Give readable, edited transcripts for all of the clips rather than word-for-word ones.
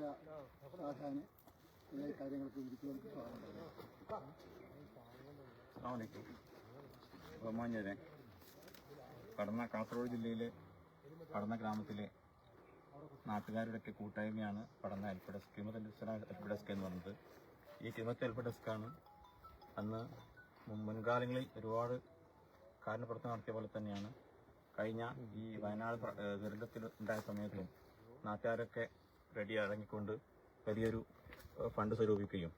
സാധാരണ കാര്യങ്ങൾക്ക് ഇരിക്കുവാൻ ബഹുമാന്യരെ, കടന്ന കാസർഗോഡ് ജില്ലയിലെ കടന്ന ഗ്രാമത്തിലെ നാട്ടുകാരുടെയൊക്കെ കൂട്ടായ്മയാണ് പടന്ന ഹെൽപ്പ് ഡെസ്ക്, കിമത്ത് ഹെൽപ്പ് ഡെസ്ക് എന്ന് പറയുന്നത്. ഈ കിമത്ത് ഹെൽപ്പ് ഡെസ്കാണ് അന്ന് മുൻകാലങ്ങളിൽ ഒരുപാട് കാരണപ്രവർത്തനം നടത്തിയ പോലെ തന്നെയാണ് കഴിഞ്ഞ ഈ വയനാട് ദുരന്തത്തിൽ ഉണ്ടായ സമയത്തും നാട്ടുകാരൊക്കെ റെഡി ഇറങ്ങിക്കൊണ്ട് വലിയൊരു ഫണ്ട് സ്വരൂപിക്കുകയും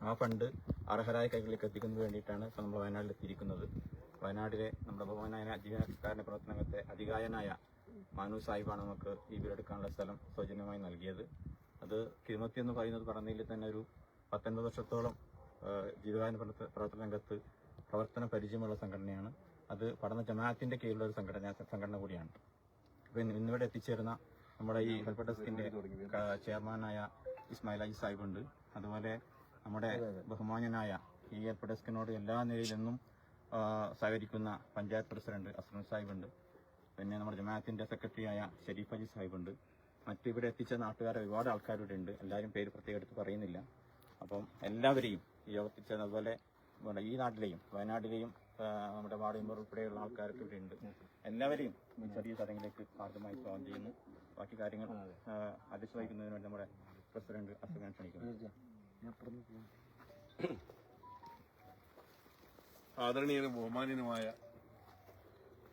ആ ഫണ്ട് അർഹരായ കൈകളിലേക്ക് എത്തിക്കുന്നതിന് വേണ്ടിയിട്ടാണ് ഇപ്പോൾ നമ്മൾ വയനാട്ടിലെത്തിയിരിക്കുന്നത്. വയനാട്ടിലെ നമ്മുടെ ബഹുമാനായ ജീവനക്കാരൻ്റെ പ്രവർത്തനത്തെ അതികായനായ മാനു സാഹിബാണ് നമുക്ക് ഈ വീടെടുക്കാനുള്ള സ്ഥലം സൗജന്യമായി നൽകിയത്. അത് കിമത്തി എന്ന് പറയുന്നത് പറഞ്ഞതിൽ തന്നെ ഒരു 19 വർഷത്തോളം ജീവകാരുണ്യ പ്രവർത്തന രംഗത്ത് പ്രവർത്തന പരിചയമുള്ള സംഘടനയാണ്. അത് പഠന ജമാഅത്തിന്റെ കീഴിലുള്ള ഒരു സംഘടന കൂടിയാണ്. അപ്പോൾ ഇന്നിവിടെ എത്തിച്ചേർന്ന നമ്മുടെ ഈ ഹെൽപ്പ് ഡെസ്കിന്റെ ചെയർമാനായ ഇസ്മായിൽ അജി സാഹിബുണ്ട്. അതുപോലെ നമ്മുടെ ബഹുമാന്യനായ ഈ ഹെൽപ്പ് ഡെസ്കിനോട് എല്ലാ നിലയിലെന്നും സഹകരിക്കുന്ന പഞ്ചായത്ത് പ്രസിഡന്റ് അസ്രൻ സാഹിബുണ്ട്. പിന്നെ നമ്മുടെ ജമാഅത്തിന്റെ സെക്രട്ടറിയായ ഷെരീഫ് അജി സാഹിബുണ്ട്. ഇവിടെ എത്തിച്ച നാട്ടുകാരെ ഒരുപാട് ആൾക്കാരുടെ ഉണ്ട്. എല്ലാവരും പേര് പ്രത്യേകം എടുത്ത് പറയുന്നില്ല. അപ്പം എല്ലാവരെയും ഈ യോഗത്തിൽ ചേർന്ന്, അതുപോലെ ഈ നാട്ടിലെയും വയനാട്ടിലെയും നമ്മുടെ വാർഡ് മെമ്പർ ഉൾപ്പെടെയുള്ള ആൾക്കാരൊക്കെ ഇവിടെ ഉണ്ട്. എല്ലാവരെയും ഈ ചെറിയ ചടങ്ങിലേക്ക് ആദ്യമായി സ്വാഗതം ചെയ്യുന്നു. ബാക്കി കാര്യങ്ങൾ അധ്യക്ഷ വഹിക്കുന്നതിന് വേണ്ടി നമ്മുടെ പ്രസിഡന്റ് അസുഖം ക്ഷണിക്കുന്നു. ആദരണീയനും ബഹുമാന്യനുമായ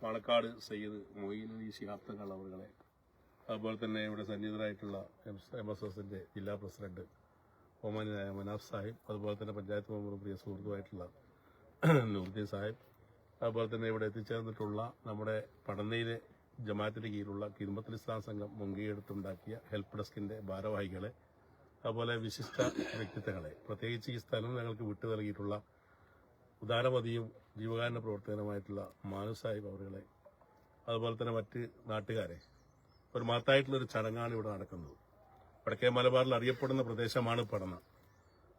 പാണക്കാട് സയ്യിദ് മൊയ്ൻ അലി ശിഹാബ് തങ്ങൾ അവരുടെ, അതുപോലെ തന്നെ ഇവിടെ സന്നിഹിതരായിട്ടുള്ള MSSന്റെ ജില്ലാ പ്രസിഡന്റ് ബഹുമാന്യനായ മനാഫ് സാഹിബ്, അതുപോലെ തന്നെ പഞ്ചായത്ത് മെമ്പറും പ്രിയ സുഹൃത്തുമായിട്ടുള്ള നൂറുദ്ദീൻ സാഹിബ്, അതുപോലെ തന്നെ ഇവിടെ എത്തിച്ചേർന്നിട്ടുള്ള നമ്മുടെ പടന്നയിലെ ജമാഅത്തിന്റെ കീഴിലുള്ള കിമത്തുൽ ഇസ്ലാം സംഘം മുൻകൈയെടുത്തുണ്ടാക്കിയ ഹെൽപ്പ് ഡെസ്കിന്റെ ഭാരവാഹികളെ, അതുപോലെ വിശിഷ്ട വ്യക്തിത്വങ്ങളെ, പ്രത്യേകിച്ച് ഈ സ്ഥലം ഞങ്ങൾക്ക് വിട്ടു നൽകിയിട്ടുള്ള ഉദാരമതിയും ജീവകാരുണ്യ പ്രവർത്തനമായിട്ടുള്ള മാനു സാഹിബ് അവരുടെ, അതുപോലെ തന്നെ മറ്റ് നാട്ടുകാരെ, ഒരു മഹത്തായിട്ടുള്ളൊരു ചടങ്ങാണ് ഇവിടെ നടക്കുന്നത്. വടക്കേ മലബാറിൽ അറിയപ്പെടുന്ന പ്രദേശമാണ് പടന്ന.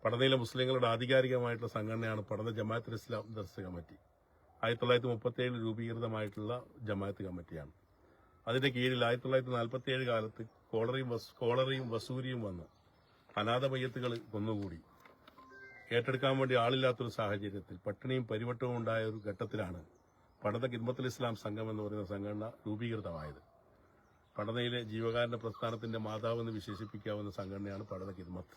പടന്നയിലെ മുസ്ലിങ്ങളുടെ ആധികാരികമായിട്ടുള്ള സംഘടനയാണ് പടന്ന ജമാഅത്തുൽ ഇസ്ലാം ദർസ് കമ്മിറ്റി. 1937 രൂപീകൃതമായിട്ടുള്ള ജമാഅത്ത് കമ്മിറ്റിയാണ്. അതിന്റെ കീഴിൽ 1947 കാലത്ത് കോളറയും വസൂരിയും വന്ന് അനാഥ മയ്യത്തുകൾ കൊന്നുകൂടി. ഏറ്റെടുക്കാൻ വേണ്ടി ആളില്ലാത്തൊരു സാഹചര്യത്തിൽ പട്ടിണിയും പരിവട്ടവും ഉണ്ടായ ഒരു ഘട്ടത്തിലാണ് പടന്ന കിമത്തുൽ ഇസ്ലാം സംഘം എന്ന് പറയുന്ന സംഘടന രൂപീകൃതമായത്. പടന്നയിലെ ജീവകാരുണ്യ പ്രസ്ഥാനത്തിന്റെ മാതാവ് എന്ന് വിശേഷിപ്പിക്കാവുന്ന സംഘടനയാണ് പടന്ന കിദ്മത്ത്.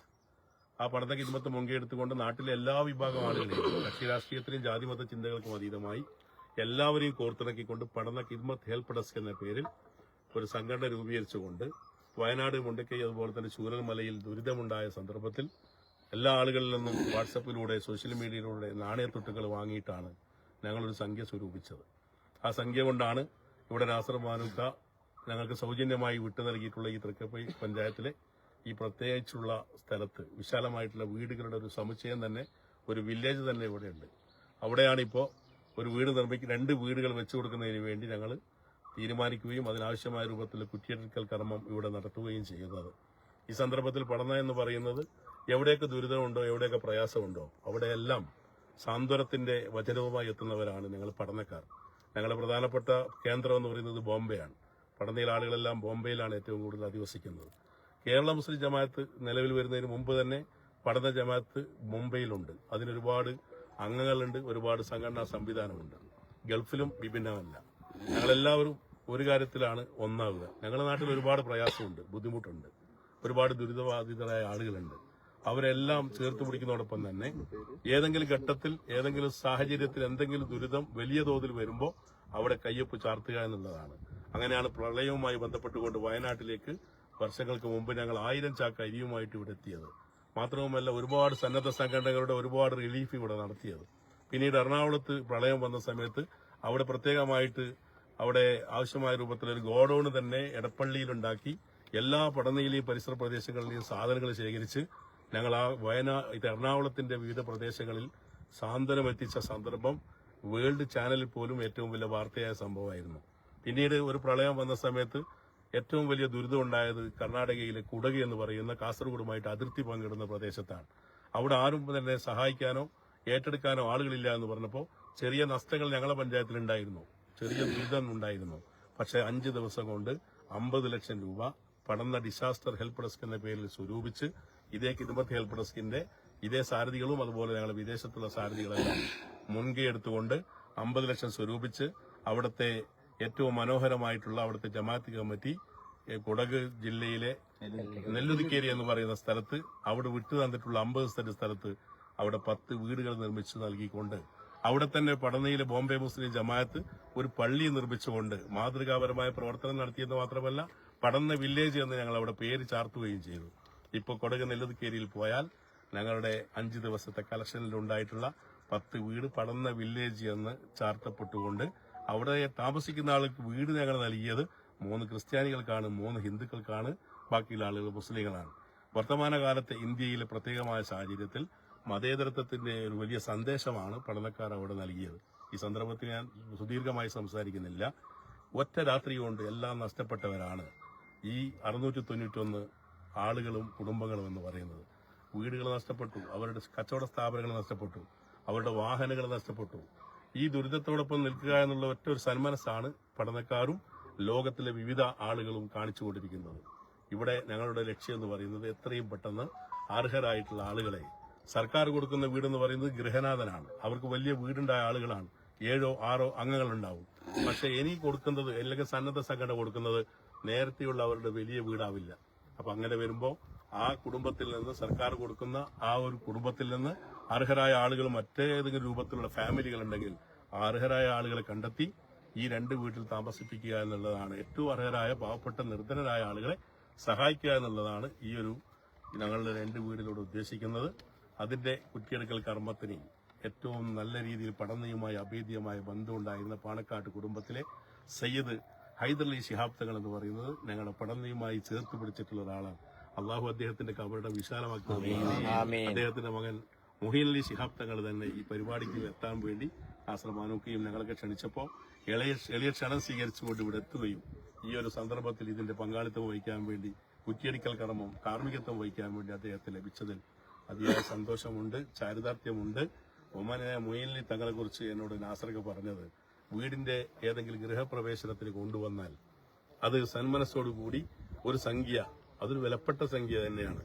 ആ പടന്ന കിദ്മത്ത് മുൻകൈയെടുത്തുകൊണ്ട് നാട്ടിലെ എല്ലാ വിഭാഗം ആളുകളെയും കക്ഷി രാഷ്ട്രീയത്തിലും ജാതിമത ചിന്തകൾക്കും അതീതമായി എല്ലാവരെയും കോർത്തിണക്കിക്കൊണ്ട് പടന്ന കിദ്മത്ത് ഹെൽപ്പ് ഡെസ്ക് എന്ന പേരിൽ ഒരു സംഘടന രൂപീകരിച്ചുകൊണ്ട് വയനാട് മുണ്ടക്കൈ, അതുപോലെ തന്നെ ചൂരൽമലയിൽ ദുരിതമുണ്ടായ സന്ദർഭത്തിൽ എല്ലാ ആളുകളിൽ നിന്നും വാട്സപ്പിലൂടെ സോഷ്യൽ മീഡിയയിലൂടെ നാണയത്തുട്ടുകൾ വാങ്ങിയിട്ടാണ് ഞങ്ങളൊരു സംഖ്യ സ്വരൂപിച്ചത്. ആ സംഖ്യ കൊണ്ടാണ് ഇവിടെ നാസർ മാനുക്ക ഞങ്ങൾക്ക് സൗജന്യമായി വിട്ടു നൽകിയിട്ടുള്ള ഈ തൃക്കപ്പൈ പഞ്ചായത്തിലെ ഈ പ്രത്യേകിച്ചുള്ള സ്ഥലത്ത് വിശാലമായിട്ടുള്ള വീടുകളുടെ ഒരു സമുച്ചയം തന്നെ, ഒരു വില്ലേജ് തന്നെ ഇവിടെയുണ്ട്. അവിടെയാണ് ഇപ്പോൾ ഒരു വീട് രണ്ട് വീടുകൾ വെച്ചു കൊടുക്കുന്നതിന് വേണ്ടി ഞങ്ങൾ തീരുമാനിക്കുകയും അതിനാവശ്യമായ രൂപത്തിൽ കുറ്റിയെടുക്കൽ കർമ്മം ഇവിടെ നടത്തുകയും ചെയ്യുന്നത്. ഈ സന്ദർഭത്തിൽ പടന്ന എന്ന് പറയുന്നത് എവിടെയൊക്കെ ദുരിതമുണ്ടോ, എവിടെയൊക്കെ പ്രയാസമുണ്ടോ അവിടെയെല്ലാം സാന്ത്വനത്തിന്റെ വചനവുമായി എത്തുന്നവരാണ് ഞങ്ങൾ പടന്നക്കാർ. ഞങ്ങളുടെ പ്രധാനപ്പെട്ട കേന്ദ്രം എന്ന് പറയുന്നത് ബോംബെയാണ്. പടന്നയിലെ ആളുകളെല്ലാം ബോംബെയിലാണ് ഏറ്റവും കൂടുതൽ അധിവസിക്കുന്നത്. കേരള മുസ്ലിം ജമാഅത്ത് നിലവിൽ വരുന്നതിന് മുമ്പ് തന്നെ പടന്ന ജമാഅത്ത് മുംബൈയിലുണ്ട്. അതിനൊരുപാട് അംഗങ്ങളുണ്ട്, ഒരുപാട് സംഘടനാ സംവിധാനമുണ്ട്. ഗൾഫിലും വിഭിന്നമല്ല. ഞങ്ങളെല്ലാവരും ഒരു കാര്യത്തിലാണ് ഒന്നാവുക. ഞങ്ങളുടെ നാട്ടിൽ ഒരുപാട് പ്രയാസമുണ്ട്, ബുദ്ധിമുട്ടുണ്ട്, ഒരുപാട് ദുരിതബാധിതരായ ആളുകളുണ്ട്. അവരെല്ലാം ചേർത്ത് പിടിക്കുന്നതോടൊപ്പം തന്നെ ഏതെങ്കിലും ഘട്ടത്തിൽ, ഏതെങ്കിലും സാഹചര്യത്തിൽ എന്തെങ്കിലും ദുരിതം വലിയ തോതിൽ വരുമ്പോൾ അവിടെ കയ്യൊപ്പ് ചാർത്തുക എന്നുള്ളതാണ്. അങ്ങനെയാണ് പ്രളയവുമായി ബന്ധപ്പെട്ടുകൊണ്ട് വയനാട്ടിലേക്ക് വർഷങ്ങൾക്ക് മുമ്പ് ഞങ്ങൾ 1000 ചാക്ക് അരിയുമായിട്ട് ഇവിടെ എത്തിയത്. മാത്രവുമല്ല ഒരുപാട് സന്നദ്ധ സംഘടനകളുടെ ഒരുപാട് റിലീഫ് ഇവിടെ നടത്തിയത്. പിന്നീട് എറണാകുളത്ത് പ്രളയം വന്ന സമയത്ത് അവിടെ പ്രത്യേകമായിട്ട് അവിടെ ആവശ്യമായ രൂപത്തിലൊരു ഗോഡൌൺ തന്നെ എടപ്പള്ളിയിലുണ്ടാക്കി എല്ലാ പടന്നയിലെയും പരിസര പ്രദേശങ്ങളിലെയും സാധനങ്ങൾ ശേഖരിച്ച് ഞങ്ങൾ ആ എറണാകുളത്തിന്റെ വിവിധ പ്രദേശങ്ങളിൽ സാന്ത്വനം എത്തിച്ച സന്ദർഭം വേൾഡ് ചാനലിൽ പോലും ഏറ്റവും വലിയ വാർത്തയായ സംഭവമായിരുന്നു. പിന്നീട് ഒരു പ്രളയം വന്ന സമയത്ത് ഏറ്റവും വലിയ ദുരിതം ഉണ്ടായത് കർണാടകയിലെ കുടകി എന്ന് പറയുന്ന കാസർഗോഡുമായിട്ട് അതിർത്തി പങ്കിടുന്ന പ്രദേശത്താണ്. അവിടെ ആരും തന്നെ സഹായിക്കാനോ ഏറ്റെടുക്കാനോ ആളുകളില്ല എന്ന് പറഞ്ഞപ്പോൾ ചെറിയ നഷ്ടങ്ങൾ ഞങ്ങളുടെ പഞ്ചായത്തിലുണ്ടായിരുന്നു, ചെറിയ ദുരിതം ഉണ്ടായിരുന്നു. പക്ഷേ 5 ദിവസം കൊണ്ട് 50 ലക്ഷം രൂപ പടന്ന ഡിസാസ്റ്റർ ഹെൽപ്പ് ഡെസ്ക് എന്ന പേരിൽ സ്വരൂപിച്ച് ഇതേ കിദ്മത്ത് ഹെൽപ്പ് ഡെസ്കിന്റെ ഇതേ സാരഥികളും അതുപോലെ ഞങ്ങൾ വിദേശത്തുള്ള സാരഥികളെല്ലാം മുൻകൈ എടുത്തുകൊണ്ട് 50 ലക്ഷം സ്വരൂപിച്ച് അവിടുത്തെ ഏറ്റവും മനോഹരമായിട്ടുള്ള അവിടുത്തെ ജമാഅത്ത് കമ്മിറ്റി കുടക് ജില്ലയിലെ നെല്ലുതിക്കേരി എന്ന് പറയുന്ന സ്ഥലത്ത് അവിടെ വിട്ടു തന്നിട്ടുള്ള 50 സെന്റ് സ്ഥലത്ത് അവിടെ 10 വീടുകൾ നിർമ്മിച്ചു നൽകിക്കൊണ്ട് അവിടെ തന്നെ പടനയിലെ ബോംബെ മുസ്ലിം ജമാഅത്ത് ഒരു പള്ളി നിർമ്മിച്ചുകൊണ്ട് മാതൃകാപരമായ പ്രവർത്തനം നടത്തിയെന്ന് മാത്രമല്ല പടന്ന വില്ലേജ് എന്ന് ഞങ്ങൾ അവിടെ പേര് ചാർത്തുകയും ചെയ്തു. ഇപ്പോൾ കൊടക് നെല്ലുതിക്കേരിയിൽ പോയാൽ ഞങ്ങളുടെ 5 ദിവസത്തെ കളക്ഷനിൽ ഉണ്ടായിട്ടുള്ള 10 വീട് പടന്ന വില്ലേജ് എന്ന് ചാർത്തപ്പെട്ടുകൊണ്ട് അവിടെ താമസിക്കുന്ന ആൾക്ക് വീട് ഞങ്ങൾ നൽകിയത് 3 ക്രിസ്ത്യാനികൾക്കാണ്, 3 ഹിന്ദുക്കൾക്കാണ്, ബാക്കിയുള്ള ആളുകൾ മുസ്ലിങ്ങളാണ്. വർത്തമാനകാലത്തെ ഇന്ത്യയിലെ പ്രത്യേകമായ സാഹചര്യത്തിൽ മതേതരത്വത്തിന്റെ ഒരു വലിയ സന്ദേശമാണ് പഠനക്കാർ അവിടെ നൽകിയത്. ഈ സന്ദർഭത്തിൽ ഞാൻ സുദീർഘമായി സംസാരിക്കുന്നില്ല. ഒറ്റ രാത്രി കൊണ്ട് എല്ലാം നഷ്ടപ്പെട്ടവരാണ് ഈ 691 ആളുകളും കുടുംബങ്ങളും എന്ന് പറയുന്നത്. വീടുകൾ നഷ്ടപ്പെട്ടു, അവരുടെ കച്ചവട സ്ഥാപനങ്ങൾ നഷ്ടപ്പെട്ടു, അവരുടെ വാഹനങ്ങൾ നഷ്ടപ്പെട്ടു. ഈ ദുരിതത്തോടൊപ്പം നിൽക്കുക എന്നുള്ള ഒറ്റ ഒരു സന്മനസ്സാണ് പഠനക്കാരും ലോകത്തിലെ വിവിധ ആളുകളും കാണിച്ചുകൊണ്ടിരിക്കുന്നത്. ഇവിടെ ഞങ്ങളുടെ ലക്ഷ്യം എന്ന് പറയുന്നത് എത്രയും പെട്ടെന്ന് അർഹരായിട്ടുള്ള ആളുകളെ, സർക്കാർ കൊടുക്കുന്ന വീടെന്ന് പറയുന്നത് ഗൃഹനാഥനാണ്, അവർക്ക് വലിയ വീടുണ്ടായ ആളുകളാണ്, 7 6 അംഗങ്ങളുണ്ടാവും. പക്ഷെ ഇനി കൊടുക്കുന്നത് അല്ലെങ്കിൽ സന്നദ്ധ സംഘടന കൊടുക്കുന്നത് നേരത്തെയുള്ള അവരുടെ വലിയ വീടാവില്ല. അപ്പൊ അങ്ങനെ വരുമ്പോൾ ആ കുടുംബത്തിൽ നിന്ന് സർക്കാർ കൊടുക്കുന്ന ആ ഒരു കുടുംബത്തിൽ നിന്ന് അർഹരായ ആളുകൾ മറ്റേതെങ്കിലും രൂപത്തിലുള്ള ഫാമിലികൾ ഉണ്ടെങ്കിൽ ആ അർഹരായ ആളുകളെ കണ്ടെത്തി ഈ 2 വീട്ടിൽ താമസിപ്പിക്കുക എന്നുള്ളതാണ്. ഏറ്റവും അർഹരായ പാവപ്പെട്ട നിർധനരായ ആളുകളെ സഹായിക്കുക എന്നുള്ളതാണ് ഈ ഒരു ഞങ്ങളുടെ 2 വീടിലൂടെ ഉദ്ദേശിക്കുന്നത്. അതിന്റെ കുറ്റിയെടുക്കൽ കർമ്മത്തിന് ഏറ്റവും നല്ല രീതിയിൽ പടന്നയുമായി അഭേദ്യമായ ബന്ധമുണ്ടായിരുന്ന പാണക്കാട്ട് കുടുംബത്തിലെ സയ്യിദ് ഹൈദർലി ശിഹാബ് തങ്ങൾ എന്ന് പറയുന്നത് ഞങ്ങളുടെ പടന്നയുമായി ചേർത്ത് പിടിച്ചിട്ടുള്ള ഒരാളാണ്. അള്ളാഹു അദ്ദേഹത്തിന്റെ കബറിടം വിശാലമാക്കി. അദ്ദേഹത്തിന്റെ മകൻ മുഹീൻ അലി ശിഹാബ് തങ്ങൾ തന്നെ ഈ പരിപാടിക്ക് എത്താൻ വേണ്ടി ആശ്രമാനൊക്കെയും ഞങ്ങളൊക്കെ ക്ഷണിച്ചപ്പോൾ എളിയ ക്ഷണം സ്വീകരിച്ചുകൊണ്ട് ഇവിടെ എത്തുകയും ഈ ഒരു സന്ദർഭത്തിൽ ഇതിന്റെ പങ്കാളിത്തം വഹിക്കാൻ വേണ്ടി കുറ്റിയടിക്കൽ കർമ്മം കാർമ്മികത്വം വഹിക്കാൻ വേണ്ടി അദ്ദേഹത്തെ ലഭിച്ചതിൽ അതിയായ സന്തോഷമുണ്ട്, ചാരിതാർത്ഥ്യമുണ്ട്. ഒമാനായ മുഹീൻ അലി തങ്ങളെ കുറിച്ച് എന്നോട് നാസർക്ക് പറഞ്ഞത്, വീടിന്റെ ഏതെങ്കിലും ഗൃഹപ്രവേശനത്തിന് കൊണ്ടുവന്നാൽ അത് സന്മനസ്സോടുകൂടി ഒരു സംഖ്യ, അതൊരു വിലപ്പെട്ട സംഖ്യ തന്നെയാണ്,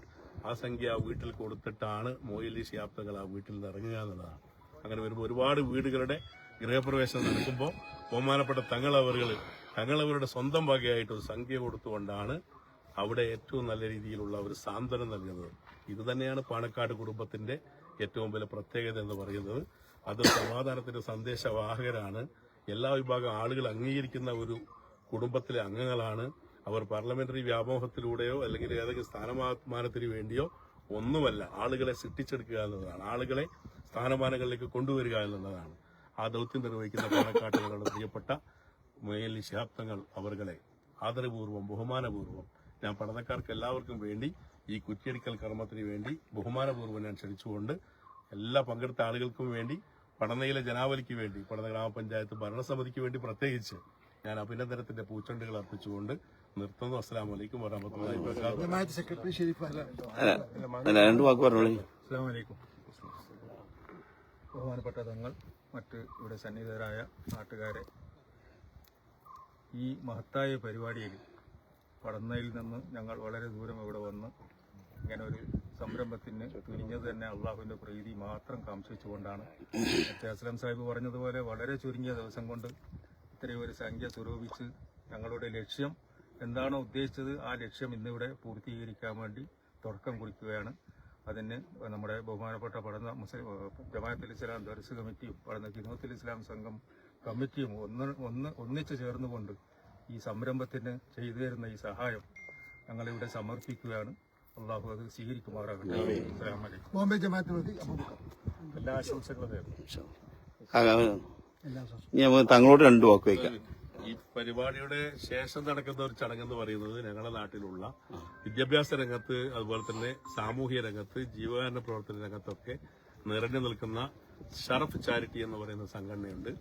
ആ സംഖ്യ വീട്ടിൽ കൊടുത്തിട്ടാണ് മുഹീൻ അലി ശിഹാബ് തങ്ങൾ ആ വീട്ടിൽ നിന്ന് ഇറങ്ങുക എന്നുള്ളതാണ്. അങ്ങനെ വരുമ്പോൾ ഒരുപാട് വീടുകളുടെ ഗൃഹപ്രവേശനം നടക്കുമ്പോൾ ബഹുമാനപ്പെട്ട തങ്ങളവരുടെ സ്വന്തം വകയായിട്ട് ഒരു സംഖ്യ കൊടുത്തുകൊണ്ടാണ് അവിടെ ഏറ്റവും നല്ല രീതിയിലുള്ള ഒരു സാന്ത്വനം നൽകുന്നത്. ഇത് തന്നെയാണ് പാണക്കാട് കുടുംബത്തിന്റെ ഏറ്റവും വലിയ പ്രത്യേകത എന്ന് പറയുന്നത്. അത് സമാധാനത്തിന്റെ സന്ദേശവാഹകരാണ്. എല്ലാ വിഭാഗം ആളുകൾ അംഗീകരിക്കുന്ന ഒരു കുടുംബത്തിലെ അംഗങ്ങളാണ്. അവർ പാർലമെന്ററി വ്യാമോഹത്തിലൂടെയോ അല്ലെങ്കിൽ ഏതെങ്കിലും സ്ഥാനമാനത്തിന് വേണ്ടിയോ ഒന്നുമല്ല, ആളുകളെ സൃഷ്ടിച്ചെടുക്കുക എന്നതാണ്, ആളുകളെ സ്ഥാനമാനങ്ങളിലേക്ക് കൊണ്ടുവരിക എന്നുള്ളതാണ്. ആ ദൗത്യം നിർവഹിക്കുന്ന പാണക്കാട്ടുകളുടെ പ്രിയപ്പെട്ട മുഹീൻ അലി ശിഹാബ് തങ്ങൾ അവർകളെ ആദരപൂർവ്വം ബഹുമാനപൂർവ്വം ഞാൻ പഠനക്കാർക്ക് എല്ലാവർക്കും വേണ്ടി ഈ കുറ്റിയടിക്കൽ കർമ്മത്തിന് വേണ്ടി ബഹുമാനപൂർവ്വം ഞാൻ ക്ഷണിച്ചുകൊണ്ട് എല്ലാ പങ്കെടുത്ത ആളുകൾക്കും വേണ്ടി പടനയിലെ ജനാവലിക്ക് വേണ്ടി പടന ഗ്രാമപഞ്ചായത്ത് ഭരണസമിതിക്ക് വേണ്ടി പ്രത്യേകിച്ച് ഞാൻ അഭിനന്ദനത്തിന്റെ പൂച്ചെണ്ടുകൾ അർപ്പിച്ചുകൊണ്ട് നിർത്തുന്നു. അസ്സലാമു അലൈക്കും വറഹ്മത്തുള്ളാഹി വബറകാതുഹു. ജമാഅത്ത് സെക്രട്ടറി ഷെരീഫ് രണ്ട് വാക്ക് പറഞ്ഞോളൂ. അസ്സലാമു അലൈക്കും. ബഹുമാനപ്പെട്ട തങ്ങൾ, മറ്റ് ഇവിടെ സന്നിഹിതരായ നാട്ടുകാരെ, ഈ മഹത്തായ പരിപാടിയിൽ പടന്നയിൽ നിന്ന് ഞങ്ങൾ വളരെ ദൂരം ഇവിടെ വന്ന് ഇങ്ങനെ ഒരു സംരംഭത്തിന് തുനിഞ്ഞത് തന്നെ അള്ളാഹുവിന്റെ പ്രീതി മാത്രം കാംക്ഷിച്ചുകൊണ്ടാണ്. അസ്ലം സാഹിബ് പറഞ്ഞതുപോലെ വളരെ ചുരുങ്ങിയ ദിവസം കൊണ്ട് ഇത്രയും ഒരു സംഖ്യ സ്വരൂപിച്ച് ഞങ്ങളുടെ ലക്ഷ്യം എന്താണോ ഉദ്ദേശിച്ചത് ആ ലക്ഷ്യം ഇന്നിവിടെ പൂർത്തീകരിക്കാൻ വേണ്ടി തുടക്കം കുറിക്കുകയാണ്. അതിന് നമ്മുടെ ബഹുമാനപ്പെട്ട പഠന ജമാഅത്തുൽ ഇസ്ലാം ദർസ് കമ്മിറ്റിയും പഠന ഖിദ്മത്തുൽ ഇസ്ലാം സംഘം കമ്മിറ്റിയും ഒന്നിച്ചു ചേർന്നുകൊണ്ട് ഈ സംരംഭത്തിന് ചെയ്തു തരുന്ന ഈ സഹായം ഞങ്ങളിവിടെ സമർപ്പിക്കുകയാണ്. അള്ളാഹു അത് സ്വീകരിക്കുമാറാകട്ടെ. അസ്സലാമു അലൈക്കും. ബോംബെ ജമാഅത്ത് പ്രതി അബൂബക്കർ. എല്ലാ ആശംസകളും നേരുന്നു. ഞാൻ തങ്ങളോട് രണ്ട് വാക്ക് വയ്ക്കാം. ഈ പരിപാടിയുടെ ശേഷം നടക്കുന്ന ഒരു ചടങ്ങെന്ന് പറയുന്നത് ഞങ്ങളുടെ നാട്ടിലുള്ള വിദ്യാഭ്യാസ രംഗത്ത് അതുപോലെ തന്നെ സാമൂഹ്യ രംഗത്ത് ജീവകാരുണ്യ പ്രവർത്തന രംഗത്തൊക്കെ നിറഞ്ഞു നിൽക്കുന്ന ഷറഫ് ചാരിറ്റി എന്ന് പറയുന്ന സംഘടനയുണ്ട്.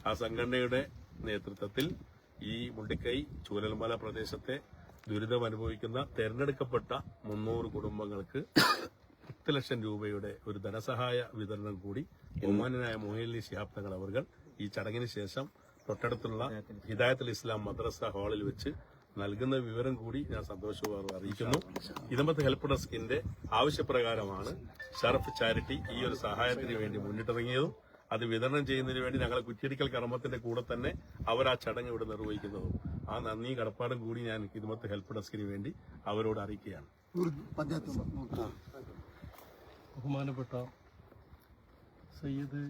ആ സംഘടനയുടെ നേതൃത്വത്തിൽ ഈ മുണ്ടിക്കൈ ചൂരൽമല പ്രദേശത്തെ ദുരിതം അനുഭവിക്കുന്ന തെരഞ്ഞെടുക്കപ്പെട്ട 300 കുടുംബങ്ങൾക്ക് 10 ലക്ഷം രൂപയുടെ ഒരു ധനസഹായ വിതരണം കൂടി ബഹുമാന്യനായ മുഹീൻ അലി ശിഹാബ് തങ്ങൾ അവർ ഈ ചടങ്ങിന് ശേഷം തൊട്ടടുത്തുള്ള ഹിദായത്തുൽ ഇസ്ലാം മദ്രസ ഹാളിൽ വെച്ച് നൽകുന്ന വിവരം കൂടി ഞാൻ സന്തോഷപൂർവ്വം അറിയിക്കുന്നു. കിദ്മത്ത് ഹെൽപ്പ് ഡെസ്കിന്റെ ആവശ്യപ്രകാരമാണ് ഷറഫ് ചാരിറ്റി ഈ ഒരു സഹായത്തിന് വേണ്ടി മുന്നിട്ടിറങ്ങിയതും അത് വിതരണം ചെയ്യുന്നതിന് വേണ്ടി ഞങ്ങളെ കുറ്റിയടിക്കൽ കർമ്മത്തിന്റെ കൂടെ തന്നെ അവർ ആ ചടങ്ങ് ഇവിടെ നിർവഹിക്കുന്നതും ആ നന്ദി കടപ്പാടും കൂടി ഞാൻ കിദ്മത്ത് ഹെൽപ്പ് ഡെസ്കിന് വേണ്ടി അവരോട് അറിയിക്കുകയാണ്. ബഹുമാനപ്പെട്ട സയ്യിദ്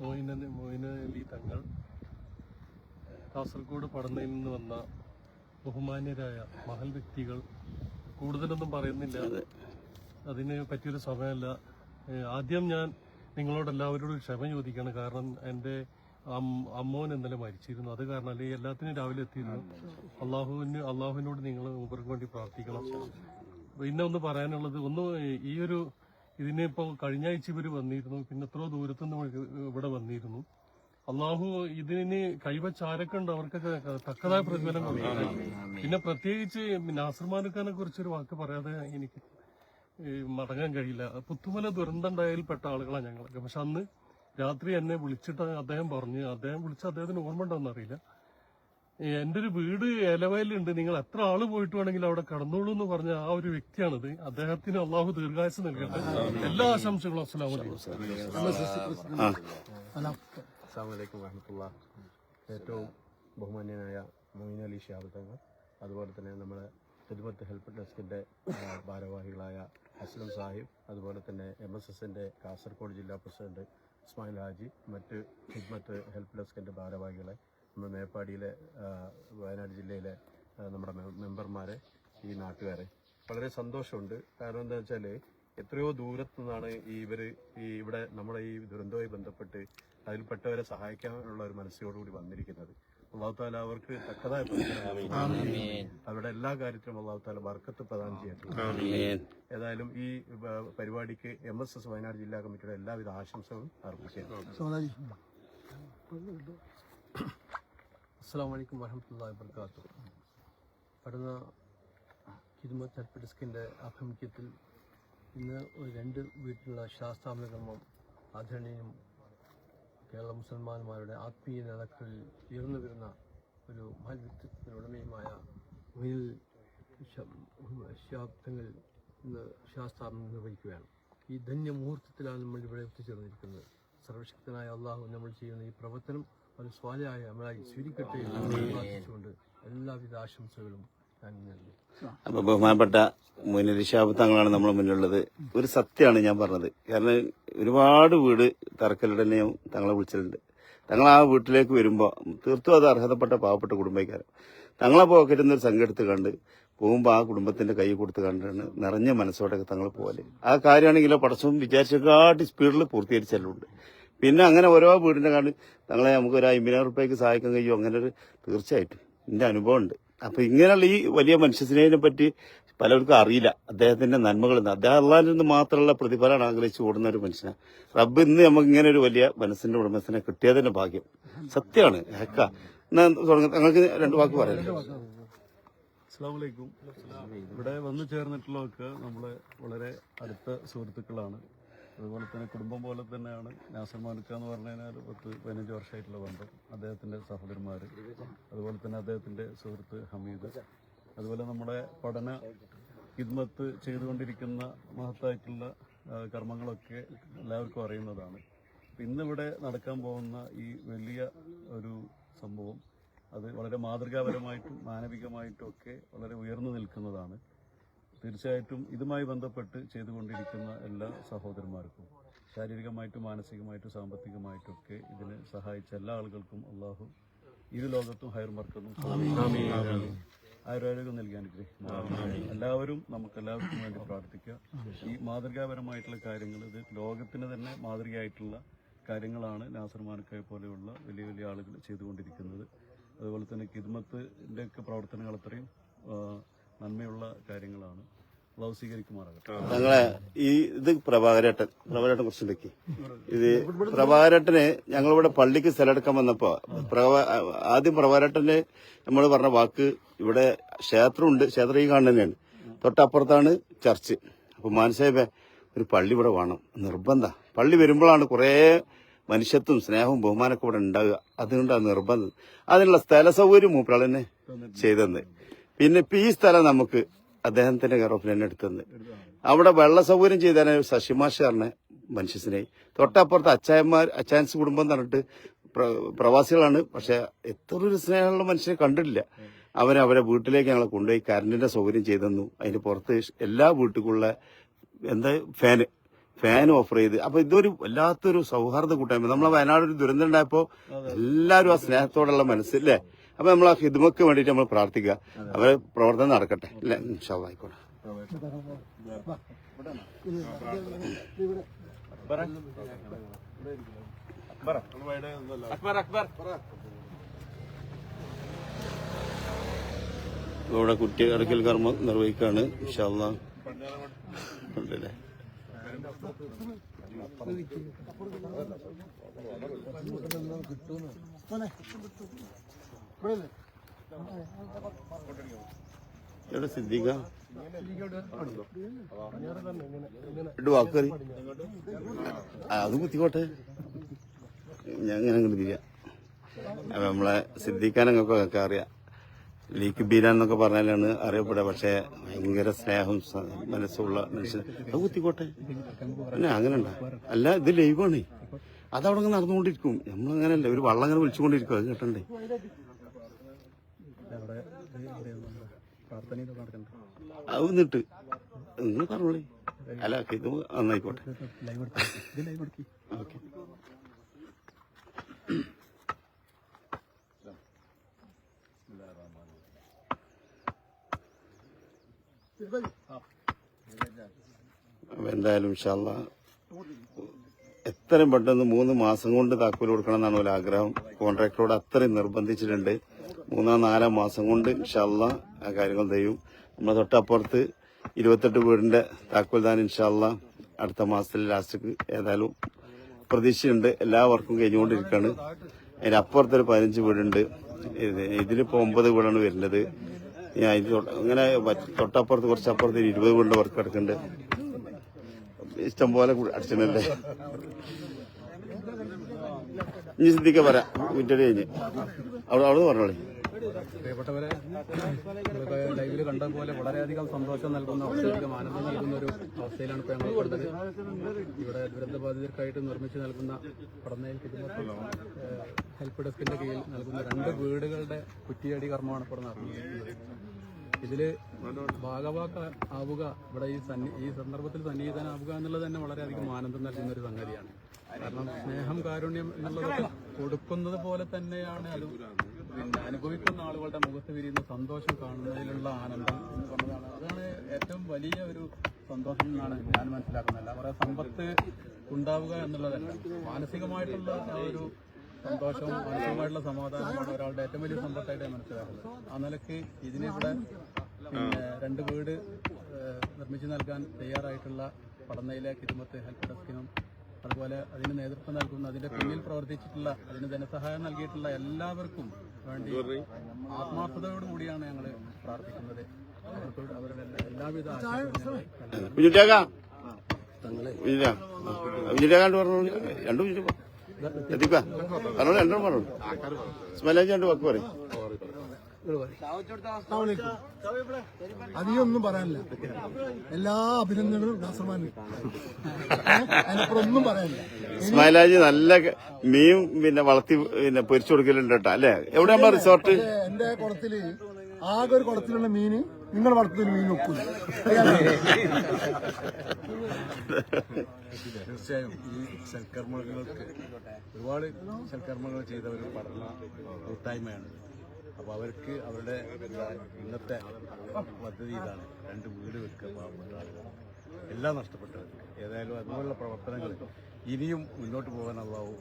മൊയ്നലി തങ്ങൾ കാസർഗോഡ് പടന്നയിൽ നിന്ന് വന്ന ബഹുമാന്യരായ മഹൽ വ്യക്തികൾ, കൂടുതലൊന്നും പറയുന്നില്ല, അതിന് പറ്റിയൊരു സമയമല്ല. ആദ്യം ഞാൻ നിങ്ങളോടെല്ലാവരോടും ക്ഷമ ചോദിക്കണം. കാരണം എൻ്റെ അമ്മോൻ ഇന്നലെ മരിച്ചിരുന്നു. അത് കാരണം അല്ലെങ്കിൽ എല്ലാത്തിനും രാവിലെ എത്തിയിരുന്നു. അള്ളാഹുവിനോട് നിങ്ങൾ ഇവർക്ക് വേണ്ടി പ്രാർത്ഥിക്കണം. പിന്നെ ഒന്ന് പറയാനുള്ളത്, ഇതിനിപ്പോൾ കഴിഞ്ഞ ആഴ്ച ഇവർ വന്നിരുന്നു, പിന്നെ എത്രയോ ദൂരത്തുനിന്ന് ഇവിടെ വന്നിരുന്നു. അള്ളാഹു ഇതിന് കൈവച്ച ആരൊക്കെ ഉണ്ട് അവർക്കൊക്കെ തക്കതായ പ്രതിഫലം കൊടുക്കണം. പിന്നെ പ്രത്യേകിച്ച് നാസർ മാലിക്കാനെ കുറിച്ചൊരു വാക്ക് പറയാതെ എനിക്ക് മടങ്ങാൻ കഴിയില്ല. പുത്തുമല ദുരന്തമുണ്ടായതിൽ പെട്ട ആളുകളാണ് ഞങ്ങളൊക്കെ. പക്ഷെ അന്ന് രാത്രി എന്നെ വിളിച്ചിട്ട് അദ്ദേഹം വിളിച്ച അദ്ദേഹത്തിന് ഓർമ്മ ഉണ്ടോന്ന് അറിയില്ല, എൻ്റെ ഒരു വീട് ഏലവയലുണ്ട്, നിങ്ങൾ എത്ര ആള് പോയിട്ട് വേണമെങ്കിലും അവിടെ കടന്നോളൂ എന്ന് പറഞ്ഞ ആ ഒരു വ്യക്തിയാണിത്. അദ്ദേഹത്തിന് അള്ളാഹു ദീർഘായുസ്സ് നൽകട്ടെ. എല്ലാ ആശംസകളും. അസ്സലാമു അലൈക്കും വറഹ്മത്തുള്ളാഹി. ഏറ്റവും ബഹുമാന്യനായ മൊയ്നലി ശിഹാബ് തങ്ങൾ, അതുപോലെ തന്നെ നമ്മുടെ കിദ്മത്ത് ഹെൽപ്പ് ഡെസ്കിന്റെ ഭാരവാഹികളായ അസ്ലം സാഹിബ്, അതുപോലെ തന്നെ MSSന്റെ കാസർഗോഡ് ജില്ലാ പ്രസിഡന്റ് ഇസ്മായിൽ ഹാജി, മറ്റ് കിദ്മത്ത് ഹെൽപ്പ് ഡെസ്കിന്റെ ഭാരവാഹികളെ, നമ്മുടെ മേപ്പാടിയിലെ വയനാട് ജില്ലയിലെ നമ്മുടെ മെമ്പർമാരെ, ഈ നാട്ടുകാരെ, വളരെ സന്തോഷമുണ്ട്. കാരണം എന്താ വെച്ചാൽ എത്രയോ ദൂരത്തു നിന്നാണ് ഇവിടെ നമ്മുടെ ഈ ദുരന്തവുമായി ബന്ധപ്പെട്ട് അതിൽപ്പെട്ടവരെ സഹായിക്കാനുള്ള ഒരു മനസ്സോടുകൂടി വന്നിരിക്കുന്നത്. അല്ലാഹു തആല അവർക്ക് തക്കതായ അവരുടെ എല്ലാ കാര്യത്തിലും അല്ലാഹു തആല ബർക്കത്ത് പ്രദാനം ചെയ്യട്ടെ. ഏതായാലും ഈ പരിപാടിക്ക് MSS വയനാട് ജില്ലാ കമ്മിറ്റിയുടെ എല്ലാവിധ ആശംസകളും അർപ്പിക്കുന്നു. അസ്സലാമു അലൈക്കും വറഹ്മത്തുള്ളാഹി വബറകാതുഹു. പഠന കിദ്മത്ത് ഹെൽപ്പ് ഡെസ്കിന്റെ ആഭിമുഖ്യത്തിൽ ഇന്ന് രണ്ട് വീട്ടിലുള്ള ശാസ്താമല കർമ്മം ആദരണീയനും കേരള മുസൽമാന്മാരുടെ ആത്മീയ നേതാക്കളിൽ ഉയർന്നു വരുന്ന ഒരു മഹൽ വ്യക്തിത്വത്തിന് ഉടമയുമായ ശാബ്ദങ്ങൾ ഇന്ന് ശാസ്താമം നിർവഹിക്കുകയാണ്. ഈ ധന്യ മുഹൂർത്തത്തിലാണ് നമ്മൾ ഇവിടെ എത്തിച്ചേർന്നിരിക്കുന്നത്. സർവശക്തനായ അള്ളാഹു നമ്മൾ ചെയ്യുന്ന ഈ പ്രവർത്തനം ഒരു സ്വാലിയായ നമ്മളായി സ്വീകരിക്കട്ടെ എന്ന് പ്രാർത്ഥിച്ചുകൊണ്ട് എല്ലാവിധ ആശംസകളും ഞാൻ നൽകി. അപ്പൊ ബഹുമാനപ്പെട്ട മൊയ്നലി ശിഹാബ് തങ്ങളാണ് നമ്മുടെ മുന്നിലുള്ളത്. ഒരു സത്യമാണ് ഞാൻ പറഞ്ഞത്. കാരണം ഒരുപാട് വീട് തറക്കല്ലുടനെയും തങ്ങളെ വിളിച്ചിട്ടുണ്ട്. തങ്ങൾ ആ വീട്ടിലേക്ക് വരുമ്പോൾ തീർത്തും അത് അർഹതപ്പെട്ട പാവപ്പെട്ട കുടുംബക്കാരൻ. തങ്ങളെ പോക്കറ്റിൽ നിന്ന് ഒരു സംഘം കണ്ട് പോകുമ്പോൾ ആ കുടുംബത്തിന്റെ കൈ കൊടുത്ത് കണ്ടാണ് നിറഞ്ഞ മനസ്സോടെ തങ്ങൾ പോലെ. ആ കാര്യമാണെങ്കിലോ പടച്ചവും വിചാരിച്ചേക്കാട്ടി സ്പീഡിൽ പൂർത്തീകരിച്ചല്ലുണ്ട്. പിന്നെ അങ്ങനെ ഓരോ വീടിന്റെ കാണി തങ്ങളെ നമുക്ക് ഒരു 50,000 റുപ്യക്ക് സഹായിക്കാൻ കഴിയുമോ? അങ്ങനെ ഒരു തീർച്ചയായിട്ടും എന്റെ അനുഭവം ഉണ്ട്. അപ്പൊ ഇങ്ങനെയുള്ള ഈ വലിയ മനുഷ്യസ്നേഹിനെ പറ്റി പലർക്കും അറിയില്ല. അദ്ദേഹത്തിന്റെ നന്മകൾ അദ്ദേഹം അള്ളാഹിൽ നിന്ന് മാത്രമുള്ള പ്രതിഫലമാണ് ആഗ്രഹിച്ചു ഓടുന്ന ഒരു മനുഷ്യനാണ്. റബ്ബ് ഇന്ന് നമുക്ക് ഇങ്ങനെ ഒരു വലിയ മനസ്സിന്റെ ഉടമസ്ഥനെ കിട്ടിയതിന്റെ ഭാഗ്യം. സത്യമാണ്. നിങ്ങൾക്ക് 2 വാക്ക് പറയാം. അസ്സലാമു അലൈക്കും. ഇവിടെ വന്നു ചേർന്നിട്ടുള്ളവർക്ക് നമ്മളെ വളരെ അടുത്ത സുഹൃത്തുക്കളാണ്. അതുപോലെ തന്നെ കുടുംബം പോലെ തന്നെയാണ്. നാസർ മാലിക്ക എന്ന് പറഞ്ഞു കഴിഞ്ഞാൽ 10-15 വർഷമായിട്ടുള്ള ബന്ധം. അദ്ദേഹത്തിന്റെ സഹോദരന്മാർ, അതുപോലെ തന്നെ അദ്ദേഹത്തിന്റെ സുഹൃത്ത് ഹമീദ്, അതുപോലെ നമ്മുടെ പഠന ഖിദ്മത്ത് ചെയ്തുകൊണ്ടിരിക്കുന്ന മഹത്തായിട്ടുള്ള കർമ്മങ്ങളൊക്കെ എല്ലാവർക്കും അറിയുന്നതാണ്. ഇന്നിവിടെ നടക്കാൻ പോകുന്ന ഈ വലിയ ഒരു സംഭവം അത് വളരെ മാതൃകാപരമായിട്ടും മാനവികമായിട്ടും ഒക്കെ വളരെ ഉയർന്നു നിൽക്കുന്നതാണ്. തീർച്ചയായിട്ടും ഇതുമായി ബന്ധപ്പെട്ട് ചെയ്തുകൊണ്ടിരിക്കുന്ന എല്ലാ സഹോദരന്മാർക്കും ശാരീരികമായിട്ടും മാനസികമായിട്ടും സാമ്പത്തികമായിട്ടും ഒക്കെ ഇതിനെ സഹായിച്ച എല്ലാ ആളുകൾക്കും അള്ളാഹു ഇരു ലോകത്തും ഹൈർ മർക്കതും ആരോഗ്യം നൽകി അനുഗ്രഹിക്കും. എല്ലാവരും നമുക്കെല്ലാവർക്കും വേണ്ടി പ്രാർത്ഥിക്കുക. ഈ മാതൃകാപരമായിട്ടുള്ള കാര്യങ്ങൾ ഇത് ലോകത്തിന് തന്നെ മാതൃകയായിട്ടുള്ള കാര്യങ്ങളാണ് നാസർ മാലിക്കയെ പോലെയുള്ള വലിയ വലിയ ആളുകൾ ചെയ്തുകൊണ്ടിരിക്കുന്നത്. അതുപോലെ തന്നെ ഖിദ്മത്തിന്റെ ഒക്കെ പ്രവർത്തനങ്ങൾ അത്രയും നന്മയുള്ള കാര്യങ്ങളാണ്. അള്ളാഹു സ്വീകരിക്കുമാറാകട്ടെ. ഞങ്ങളെ ഇത് പ്രഭാകരേട്ടനെ കുറിച്ചുണ്ടെങ്കിൽ ഇത് പ്രഭാകരേട്ടന് ഞങ്ങളിവിടെ പള്ളിക്ക് സ്ഥലമെടുക്കാൻ വന്നപ്പോ ആദ്യം പ്രഭാകരേട്ടന് നമ്മൾ പറഞ്ഞ വാക്ക് ഇവിടെ ക്ഷേത്രമുണ്ട്, ക്ഷേത്രം ഈ കാണുന്ന തന്നെയാണ്, തൊട്ടപ്പുറത്താണ് ചർച്ച്. അപ്പൊ മാനസാഹിബേ ഒരു പള്ളി ഇവിടെ വേണം, നിർബന്ധം. പള്ളി വരുമ്പോഴാണ് കുറേ മനുഷ്യത്വം സ്നേഹവും ബഹുമാനമൊക്കെ ഇവിടെ ഉണ്ടാകുക. അതുകൊണ്ടാണ് നിർബന്ധം. അതിനുള്ള സ്ഥല സൗകര്യം മൂപ്പരാൾ തന്നെ ചെയ്തെന്ന്. പിന്നെ ഇപ്പൊ ഈ സ്ഥലം നമുക്ക് അദ്ദേഹത്തിന്റെ കെയർ ഓഫിൽ തന്നെ എടുത്തത്. അവിടെ വെള്ള സൗകര്യം ചെയ്താൽ ശശിമാഷാറിനെ മനുഷ്യസിനെ തൊട്ടപ്പുറത്ത് അച്ചായൻസ് കുടുംബം എന്ന് പറഞ്ഞിട്ട് പ്രവാസികളാണ്. പക്ഷെ എത്ര ഒരു സ്നേഹമുള്ള മനുഷ്യനെ കണ്ടിട്ടില്ല. അവരെ വീട്ടിലേക്ക് ഞങ്ങളെ കൊണ്ടുപോയി കറണ്ടിന്റെ സൗകര്യം ചെയ്തു തന്നു. അതിന് പുറത്ത് എല്ലാ വീട്ടിലുള്ള എന്താ ഫാൻ ഓഫർ ചെയ്ത്. അപ്പൊ ഇതൊരു വല്ലാത്തൊരു സൗഹാർദ്ദ കൂട്ടായ്മ. നമ്മളെ വയനാട് ഒരു ദുരന്തം ഉണ്ടായപ്പോ എല്ലാവരും ആ സ്നേഹത്തോടുള്ള മനസ്സില്ലേ. അപ്പൊ നമ്മൾ ആ ഹിദ്മക്ക് വേണ്ടിയിട്ട് നമ്മൾ പ്രാർത്ഥിക്കുക. അവരെ പ്രവർത്തനം നടക്കട്ടെ. ഇല്ല ഇൻഷാ അല്ലാഹ് ആയിക്കോട്ടെ. ഇവിടെ കുറ്റി അടക്കൽ കർമ്മം നിർവഹിക്കുകയാണ്. ഇൻഷാ അല്ലാഹ് ഉണ്ടല്ലേ. എവിടെ സിദ്ദീഖ വാക്കറി അത് കുത്തിക്കോട്ടെ. ഞാൻ ഇങ്ങനെ അങ്ങോട്ട് തിരിയാം. അപ്പൊ നമ്മളെ സിദ്ദീഖാനൊക്കെ അറിയാം. ലീക്ക് ബീരാൻ എന്നൊക്കെ പറഞ്ഞാലാണ് അറിയപ്പെടുക. പക്ഷെ ഭയങ്കര സ്നേഹം മനസ്സുള്ള മനുഷ്യൻ. അത് കുത്തിക്കോട്ടെ. പിന്നെ അങ്ങനെ ഉണ്ടാ അല്ല, ഇത് ലൈവാണ്. അതവിടെ നടന്നുകൊണ്ടിരിക്കും. നമ്മളങ്ങനല്ല, ഒരു വള്ളം അങ്ങനെ വിളിച്ചുകൊണ്ടിരിക്കും. അത് കേട്ടണ്ടേ. അത് വന്നിട്ട് നിങ്ങൾ പറഞ്ഞോളി. അല്ല ഇത് നന്നായിക്കോട്ടെ. ഓക്കെ. എന്തായാലും ഇൻഷാ അല്ലാഹ് എത്രയും പെട്ടെന്ന് 3 മാസം കൊണ്ട് താക്കോൽ കൊടുക്കണം എന്നാണ് ഒരു ആഗ്രഹം. കോൺട്രാക്ടറോട് അത്രയും നിർബന്ധിച്ചിട്ടുണ്ട്. 3-4 മാസം കൊണ്ട് ഇൻഷാ അല്ലാഹ് ആ കാര്യങ്ങൾ ചെയ്യും. നമ്മളെ തൊട്ടപ്പുറത്ത് 28 വീടിന്റെ താക്കോൽദാനം ഇൻഷാ അല്ലാഹ് അടുത്ത മാസത്തിൽ ലാസ്റ്റ് ഏതായാലും പ്രതീക്ഷയുണ്ട്. എല്ലാ വർക്കും കഴിഞ്ഞുകൊണ്ടിരിക്കുകയാണ്. അതിനപ്പുറത്തൊരു 15 വീടുണ്ട്. ഇതിലിപ്പോ 9 വീടാണ് വരുന്നത്. അങ്ങനെ തൊട്ടപ്പുറത്ത് കുറച്ചപ്പുറത്ത് 20 വീടിന്റെ വർക്ക് കിടക്കുന്നുണ്ട്. ഇഷ്ടം പോലെ അടിച്ചിട്ടല്ലേ. ഇനി സിദ്ധിക്ക പറയാം. വീട്ടിൽ കഴിഞ്ഞ് അവിടെ പറഞ്ഞോളി. പ്രിയപ്പെട്ടവരെ, ലൈവില് കണ്ട പോലെ വളരെയധികം സന്തോഷം നൽകുന്ന, വളരെയധികം ആനന്ദം നൽകുന്ന ഒരു അവസ്ഥയിലാണ് ഇപ്പോൾ ഞങ്ങൾ ഉള്ളത്. ഇവിടെ ദുരന്തബാധിതർക്കായിട്ട് നിർമ്മിച്ച് നൽകുന്ന പടന്നയിൽ ഹെൽപ്പ് ഡെസ്കിന്റെ കീഴിൽ നൽകുന്ന 2 വീടുകളുടെ കുറ്റിയടി കർമ്മമാണ് ഇപ്പോൾ നടന്നിരിക്കുന്നത്. ഇതില് ഭാഗവാക്കാവുക, ഇവിടെ ഈ സന്ദർഭത്തിൽ സന്നിഹിതനാവുക എന്നുള്ളത് തന്നെ വളരെയധികം ആനന്ദം നൽകുന്ന ഒരു സംഗതിയാണ്. കാരണം സ്നേഹം, കാരുണ്യം എന്നുള്ളത് കൊടുക്കുന്നത് പോലെ തന്നെയാണ് അത് അനുഭവിക്കുന്ന ആളുകളുടെ മുഖത്ത് വിരിയുന്ന സന്തോഷം കാണുന്നതിലുള്ള ആനന്ദം എന്ന് പറഞ്ഞതാണ്. അതാണ് ഏറ്റവും വലിയ ഒരു സന്തോഷം എന്നാണ് ഞാൻ മനസ്സിലാക്കുന്നത്. അല്ല പറയാ സമ്പത്ത് ഉണ്ടാവുക എന്നുള്ളതല്ല, മാനസികമായിട്ടുള്ള ആ ഒരു സന്തോഷവും മാനസികമായിട്ടുള്ള സമാധാനമാണ് ഒരാളുടെ ഏറ്റവും വലിയ സമ്പത്തായിട്ട് മനസ്സിലാക്കുന്നത്. ആ നിലയ്ക്ക് ഇതിനിവിടെ 2 വീട് നിർമ്മിച്ചു നൽകാൻ തയ്യാറായിട്ടുള്ള പടന്നയിലെ ഖിദ്മത്ത് ഹെൽപ്പ് ഡെസ്കിനും അതുപോലെ അതിന് നേതൃത്വം നൽകുന്ന, അതിന്റെ പിന്നിൽ പ്രവർത്തിച്ചിട്ടുള്ള, അതിന് ധനസഹായം നൽകിയിട്ടുള്ള എല്ലാവർക്കും വേണ്ടി ആത്മാർത്ഥതയോടുകൂടിയാണ് ഞങ്ങൾ പ്രാർത്ഥിക്കുന്നത്. അവരുടെ എല്ലാവിധ അധികമൊന്നും പറയാനില്ല. എല്ലാ അഭിനന്ദനങ്ങളും നാസർമാന്. അതിനപ്പുറം പറയാനില്ല. ഇസ്മായിലാജി നല്ല മീൻ പിന്നെ വളർത്തി പിന്നെ പൊരിച്ചു കൊടുക്കലുണ്ട് കേട്ടോ. അല്ലേ? എവിടെയാ റിസോർട്ട്? എന്റെ കുളത്തില് ആകെ ഒരു കുളത്തിലുള്ള മീന് നിങ്ങൾ വളർത്തുന്ന മീൻ വെക്കൂല. തീർച്ചയായും ഈ സൽക്കർമ്മങ്ങൾക്ക് ഒരുപാട് സൽക്കർമ്മങ്ങൾ ചെയ്ത ഒരു പഠന കൂട്ടായ്മയാണ്. അപ്പോൾ അവർക്ക് അവരുടെ ഇന്നത്തെ പദ്ധതി ഇതാണ്: 2 വീട് വെക്കുക പാവപ്പെട്ട ആളുകൾ, എല്ലാം നഷ്ടപ്പെട്ടവർക്ക്. ഏതായാലും അതുപോലുള്ള പ്രവർത്തനങ്ങൾ ഇനിയും മുന്നോട്ട് പോകാനുള്ളതാവും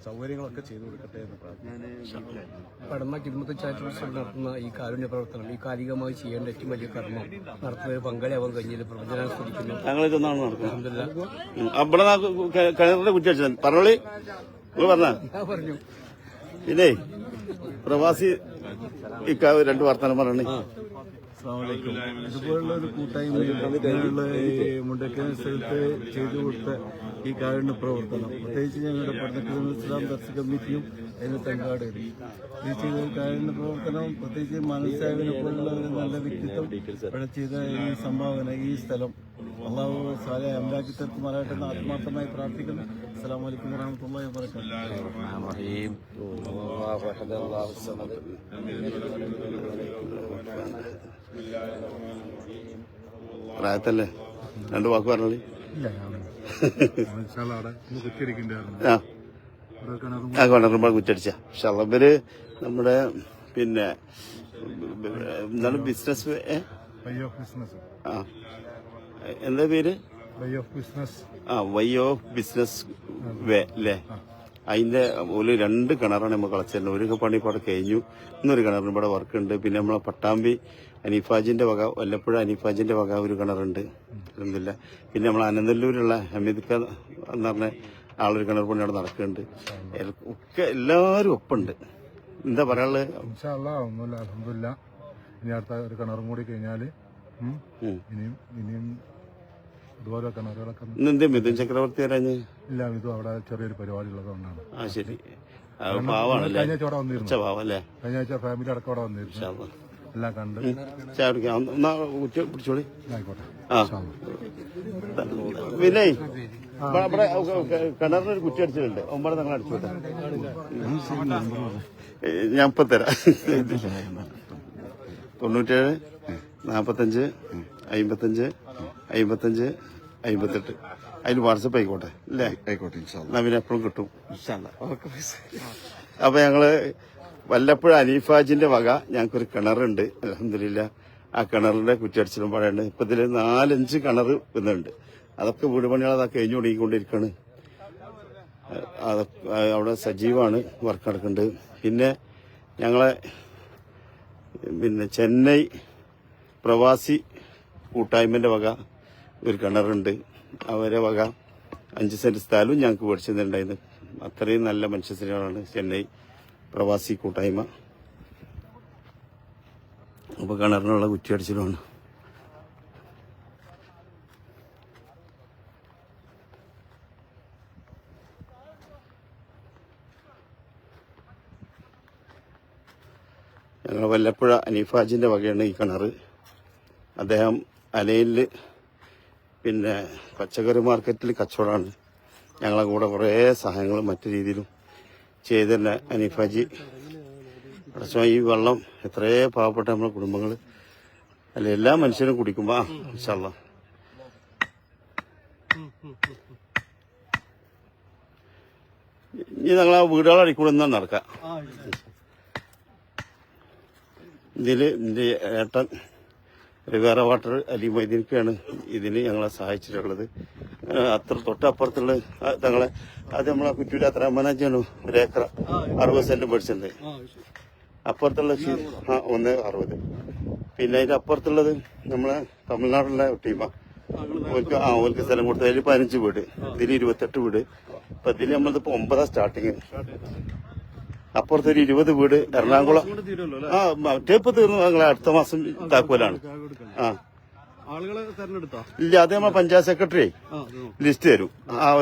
സൗകര്യങ്ങളൊക്കെ ചെയ്തു കൊടുക്കട്ടെ എന്ന് പ്രാർത്ഥിക്കുന്നു. പടന്ന ഖിദ്മത്ത് ചാരിറ്റബിൾ ട്രസ്റ്റ് നടത്തുന്ന ഈ കാരുണ്യ പ്രവർത്തനം, ഈ കാലികമായി ചെയ്യേണ്ട ഏറ്റവും വലിയ കർമ്മം നടത്തുന്നതിന് പങ്കാളിയാവാൻ കഴിഞ്ഞതിൽ പ്രവചനം സ്തുതിക്കുന്നു. ഞങ്ങളിതൊന്നാണ് നടക്കുന്നത്. അവിടെ കിണറിന്റെ കുറ്റി അടിച്ചത് പറഞ്ഞോളി. പറഞ്ഞു. പിന്നെ പ്രവാസി 2 വർത്തമാനം പറഞ്ഞേ. ഇതുപോലുള്ള ഒരു കൂട്ടായ്മ ഇങ്ങനെയുള്ള ഈ മുണ്ടക്കൽ സ്ഥലത്ത് ചെയ്തു കൊടുത്ത ഈ കാരുണ്യ പ്രവർത്തനം പ്രത്യേകിച്ച് ഞങ്ങളുടെ പഠനത്തിൽ ഇസ്ലാം ദർശ കമ്മിറ്റിയും അതിന് പങ്കാളിയാണ്. ഈ ചെയ്ത കാരുണ്യ പ്രവർത്തനം പ്രത്യേകിച്ച് മനസ്സാവിനെ പോലുള്ള ഒരു നല്ല വ്യക്തിത്വം ഇവിടെ ചെയ്ത ഈ സംഭാവന ഈ സ്ഥലം അള്ളാഹു സാലെ അമലാക്കി തീർക്കുമാറായിട്ടെന്ന് ആത്മാർത്ഥമായി പ്രാർത്ഥിക്കുന്നു. അസ്സലാമു അലൈക്കും വറഹ്മത്തുള്ളാഹി പ്രായത്തല്ലേ 2 വാക്ക് പറഞ്ഞോളി. കിണറുമ്പോൾ കുറ്റടിച്ച ഷളബര് നമ്മുടെ പിന്നെ എന്താണ് ബിസിനസ് ആ എന്താ പേര് വൈ ഓഫ് ബിസിനസ് വേ അല്ലേ? അതിന്റെ ഒരു 2 കിണറാണ് നമ്മൾ കളച്ചിരുന്നത്. ഒരു പണി ഇപ്പോൾ അവിടെ കഴിഞ്ഞു. ഇന്നൊരു കിണറിന് ഇവിടെ വർക്ക് ഉണ്ട്. പിന്നെ നമ്മളെ പട്ടാമ്പി അനീഫാജിന്റെ വക വല്ലപ്പുഴ അനീഫാജിന്റെ വക ഒരു കിണറുണ്ട്. അൽഹംദുലില്ലാ. പിന്നെ നമ്മൾ അനന്തല്ലൂരുള്ള ഹമീദ്ക്ക എന്ന് പറഞ്ഞ ആളൊരു കിണർ പണി അവിടെ നടക്കുന്നുണ്ട്. ഒക്കെ എല്ലാവരും ഒപ്പുണ്ട്. എന്താ പറയാനുള്ളത്? ഒന്നുമില്ല, അൽഹംദുലില്ലാ. ഇനി അടുത്ത ഒരു കിണറും കൂടി കഴിഞ്ഞാല് ഇനിയും ഇതുപോലെ കിണറുകളൊക്കെ ഇന്നെന്തേ മിഥുൻ ചക്രവർത്തി വരാഞ്ഞ്? ഇല്ല, ഇത് അവിടെ ചെറിയൊരു പരിപാടി ഉള്ളതുകൊണ്ടാണ്. ആ ശരി. പാവാണല്ലേ? കഴിഞ്ഞ ആഴ്ച അവിടെ വന്നിരുന്നു. പാവല്ലേ? കഴിഞ്ഞ ആഴ്ച ഫാമിലി അടക്കം അവിടെ വന്നിരുന്നു. എല്ലാം കണ്ട് പിടിച്ചോളി. ആയിക്കോട്ടെ. ആ പിന്നെ ഇവിടെ കിണറിനൊരു കുറ്റി അടിച്ചിട്ടുണ്ട്. 9 നിങ്ങൾ അടിച്ചോട്ടെ. ഞാൻ ഇപ്പൊ തരാം. 97 45 55 55 58 അതിന് വാട്സപ്പ് ആയിക്കോട്ടെ അല്ലേ? ആയിക്കോട്ടെ. എന്നാ പിന്നെ എപ്പോഴും കിട്ടും. അപ്പൊ ഞങ്ങള് വല്ലപ്പുഴ അനീഫാജിന്റെ വക ഞങ്ങൾക്കൊരു കിണറുണ്ട്. അൽഹംദുലില്ലാ. ആ കിണറിന്റെ കുറ്റിയടിച്ചിലും പറയുന്നുണ്ട്. ഇപ്പൊ ഇതില് 4-5 കിണർ വന്നുണ്ട്. അതൊക്കെ വീട് പണികൾ അതൊക്കെ കഴിഞ്ഞു തുടങ്ങിക്കൊണ്ടിരിക്കുകയാണ്. അവിടെ സജീവമാണ്, വർക്ക് നടക്കുന്നുണ്ട്. പിന്നെ ഞങ്ങളെ ചെന്നൈ പ്രവാസി കൂട്ടായ്മന്റെ വക ഒരു കിണറുണ്ട്. അവരെ വക 5 സെന്റ് സ്ഥലവും ഞങ്ങൾക്ക് മേടിച്ചിട്ടുണ്ടായിരുന്നു. അത്രയും നല്ല മനുഷ്യരാണ് ചെന്നൈ പ്രവാസി കൂട്ടായ്മ. അപ്പൊ കിണറിനുള്ള കുറ്റിയടിച്ചിലുമാണ്. ഞങ്ങൾ വല്ലപ്പുഴ അനീഫാജിന്റെ വകയാണ് ഈ കിണർ. അദ്ദേഹം അലയില് പിന്നെ പച്ചക്കറി മാർക്കറ്റിൽ കച്ചവടമാണ്. ഞങ്ങളെ കൂടെ കുറേ സഹായങ്ങളും മറ്റു രീതിയിലും ചെയ്ത് തന്നെ അനീഫാജി അടച്ചോ. ഈ വെള്ളം എത്രയോ പാവപ്പെട്ട നമ്മളെ കുടുംബങ്ങൾ അല്ല എല്ലാ മനുഷ്യരും കുടിക്കുമ്പോ ഇൻഷാ അല്ലാഹ് ഇനി ഞങ്ങളാ വീടുകളെ അടിക്കൂടെ ഒന്നും നടക്കാം. ഇതില് എന്റെ ഏട്ടൻ റിവേറ വാട്ടർ അലി മൊയ്തീൻക്കാണ് ഇതിന് ഞങ്ങളെ സഹായിച്ചിട്ടുള്ളത്. അത്ര തൊട്ടപ്പുറത്തുള്ള തങ്ങളെ അത് നമ്മളെ കുറ്റൂര് അത്ര അമ്മനാച്ചാണ് 1 ഏക്കർ 60 സെന്റ് മേടിച്ചിട്ടുണ്ട്. അപ്പുറത്തുള്ള 1.60. പിന്നെ അതിന്റെ അപ്പുറത്തുള്ളത് നമ്മളെ തമിഴ്നാടുള്ള ടീമാ. ഓർക്ക് സ്ഥലം കൊടുത്ത് അതിൽ 15 വീട്, ഇതിന് 28 വീട്. അപ്പൊ ഇതിന് നമ്മളിപ്പോ 9 സ്റ്റാർട്ടിങ്. അപ്പുറത്തൊരു 20 വീട് എറണാകുളം. ടേപ്പ് തീർന്നു. ഞങ്ങൾ അടുത്ത മാസം താക്കോലാണ്. ആളുകളെ തെരഞ്ഞെടുത്തോ? ഇല്ല, അത് നമ്മളെ പഞ്ചായത്ത് സെക്രട്ടറി ലിസ്റ്റ് തരും.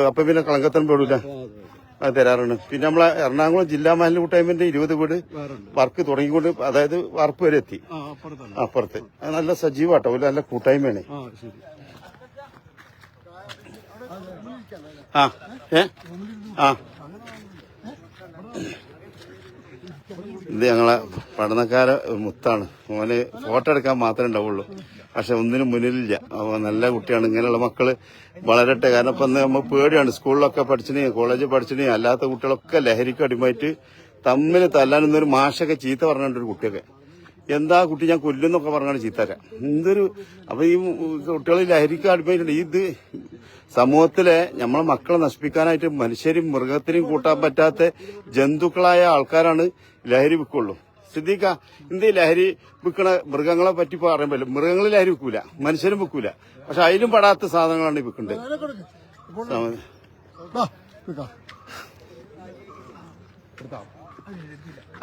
അപ്പൊ പിന്നെ കളങ്കത്തൻ പെടൂല, അത് തരാറുണ്ട്. പിന്നെ നമ്മളെ എറണാകുളം ജില്ലാ മഹല്ല് കൂട്ടായ്മന്റെ 20 വീട് വർക്ക് തുടങ്ങിക്കൊണ്ട്, അതായത് വാർപ്പ് വരെ എത്തി അപ്പുറത്ത്. അത് നല്ല സജീവാട്ടോ, ഒരു നല്ല കൂട്ടായ്മയാണ്. ഇത് ഞങ്ങളെ പഠനക്കാര മുത്താണ്. മോന് ഫോട്ടോ എടുക്കാൻ മാത്രമേ ഉണ്ടാവുള്ളൂ, പക്ഷെ ഒന്നിനും മുന്നിലില്ല. അപ്പൊ നല്ല കുട്ടിയാണ്. ഇങ്ങനെയുള്ള മക്കള് വളരട്ടെ. കാരണം ഇപ്പൊ നമ്മൾ പേടിയാണ്. സ്കൂളിലൊക്കെ പഠിച്ചിനെ, കോളേജിൽ പഠിച്ചിനെ, അല്ലാത്ത കുട്ടികളൊക്കെ ലഹരിക്ക് അടിമായിട്ട് തമ്മിൽ തല്ലാനൊന്നൊരു മാഷൊക്കെ ചീത്ത പറഞ്ഞിട്ടുണ്ട്. ഒരു കുട്ടിയൊക്കെ എന്താ കുട്ടി ഞാൻ കൊല്ലുന്നൊക്കെ പറഞ്ഞാണ് ചീത്തക്ക. എന്തൊരു അപ്പൊ ഈ കുട്ടികൾ ലഹരിക്ക് അടിമായിട്ടുണ്ട്. ഇത് സമൂഹത്തിലെ നമ്മളെ മക്കളെ നശിപ്പിക്കാനായിട്ട് മനുഷ്യരും മൃഗത്തിനും കൂട്ടാൻ പറ്റാത്ത ജന്തുക്കളായ ആൾക്കാരാണ് ലഹരി വിൽക്കുള്ളൂ. സിദ്ദീഖ, ഇന്ത്യ ലഹരി വിൽക്കണ മൃഗങ്ങളെ പറ്റി പറയാൻ പറ്റില്ല. മൃഗങ്ങൾ ലഹരി വിൽക്കൂല, മനുഷ്യരും വിൽക്കൂല. പക്ഷെ അതിലും പെടാത്ത സാധനങ്ങളാണ് വിൽക്കുന്നത്.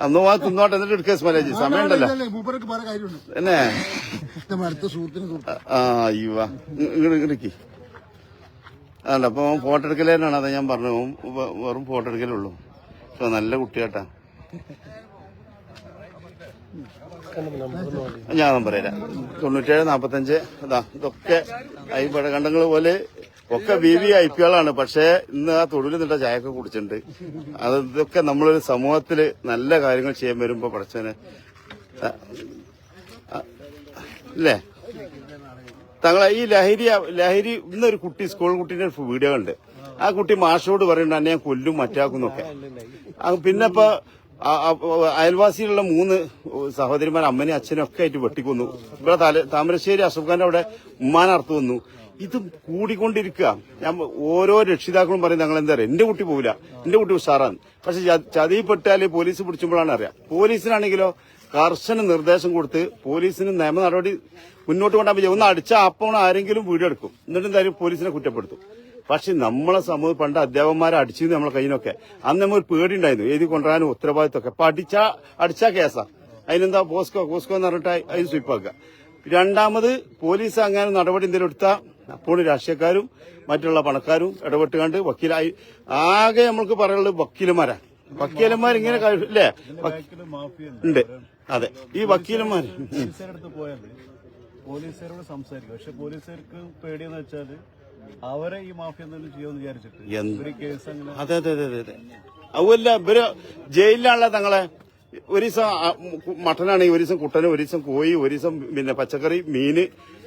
അന്ന് ആ തിന്നോട്ടെ എന്നിട്ട് എടുക്കുക സ്മലേജ് സമയം ഉണ്ടല്ലോ മൂപ്പർക്ക് പല കാര്യമുണ്ട് എന്നെ അടുത്ത സുഹൃത്തിന് ആ അയ്യോ ഇങ്ങോട്ട് അതല്ല അപ്പൊ ഫോട്ടോ എടുക്കലേനാണ് അതാ ഞാൻ പറഞ്ഞു വെറും ഫോട്ടോ എടുക്കലുള്ളൂ പക്ഷെ നല്ല കുട്ടിയാട്ടാ ഞാൻ നമ്പർ തരാം 9745 ഇതാ ഇതൊക്കെ ഈ പടകണ്ടങ്ങൾ പോലെ ഒക്കെ VVIP കളാണ്. പക്ഷേ ഇന്ന് ആ തൊഴിൽ നിന്നിട്ട ചായയൊക്കെ കുടിച്ചിട്ടുണ്ട്. ഇതൊക്കെ നമ്മളൊരു സമൂഹത്തില് നല്ല കാര്യങ്ങൾ ചെയ്യാൻ വരുമ്പോ പഠിച്ചവന് ഇല്ലേ തങ്ങളെ ഈ ലഹരി ഇന്നൊരു കുട്ടി സ്കൂൾ കുട്ടീന്റെ വീഡിയോ ഉണ്ട്. ആ കുട്ടി മാഷോട് പറയുന്നുണ്ട് എന്നെ ഞാൻ കൊല്ലും മറ്റാക്കുന്നൊക്കെ. പിന്നെ ഇപ്പൊ അയൽവാസിയിലുള്ള 3 സഹോദരിമാർ അമ്മനെയും അച്ഛനും ഒക്കെ ആയിട്ട് വെട്ടിക്കൊന്നു. ഇവിടെ താമരശ്ശേരി അഷഫ് ഖാന്റെ അവിടെ ഉമ്മാനർത്ത് വന്നു. ഇത് കൂടിക്കൊണ്ടിരിക്കുക. ഞാൻ ഓരോ രക്ഷിതാക്കളും പറയുന്നത് ഞങ്ങൾ എന്താ പറയുക എന്റെ കുട്ടി പോവില്ല, എന്റെ കുട്ടി ഉഷാറാണ്. പക്ഷെ ചതിപ്പെട്ടാല് പോലീസ് പിടിച്ചുമ്പോഴാണ് അറിയാം. പോലീസിനാണെങ്കിലോ കർശന നിർദ്ദേശം കൊടുത്ത് പോലീസിന് നിയമ നടപടി മുന്നോട്ട് കൊണ്ടാൻ പറ്റും. ഒന്ന് അടിച്ച അപ്പോൾ ആരെങ്കിലും വീഡിയോ എടുക്കും, എന്നിട്ട് എന്തായാലും പോലീസിനെ കുറ്റപ്പെടുത്തും. പക്ഷെ നമ്മളെ സമൂഹം പണ്ട് അധ്യാപകന്മാരെ അടിച്ചിരുന്നു നമ്മളെ കയ്യിനൊക്കെ. അന്ന് നമ്മൾ പേടി ഉണ്ടായിരുന്നു എഴുതി കൊണ്ടുവരാനും ഉത്തരവാദിത്തമൊക്കെ. അപ്പൊ അടിച്ചാ കേസാ. അതിനെന്താ പോസ്കോ എന്ന് പറഞ്ഞിട്ട് അതിന് സ്വീപ്പാക്കുക. രണ്ടാമത് പോലീസ് അങ്ങനെ നടപടി എന്തെങ്കിലും എടുത്താൽ അപ്പോൾ രാഷ്ട്രീയക്കാരും മറ്റുള്ള പണക്കാരും ഇടപെട്ടുകൊണ്ട് വക്കീലായി ആകെ നമ്മൾക്ക് പറയാനുള്ളത് വക്കീലന്മാർ ഇങ്ങനെ അല്ലേ ഉണ്ട്. അതെ ഈ വക്കീലന്മാർ പോലീസുകാരോട് സംസാരിക്കും. പക്ഷെ പോലീസുകാർക്ക് പേടിയെന്ന് വെച്ചാല് അവരെ ഈ മാഫിയ എന്തെങ്കിലും ചെയ്യുമെന്ന് വിചാരിച്ചിട്ട് ഒരു കേസ് അങ്ങനെ. അതെ അതെ അതെ അതെ അതുമല്ല ഇവര് ജയിലിലാണല്ലോ തങ്ങളെ. ഒരു ദിവസം മട്ടനാണെങ്കിൽ, ഒരു ദിവസം കുട്ടന്, ഒരു ദിവസം കോഴി, ഒരു ദിവസം പിന്നെ പച്ചക്കറി, മീന്,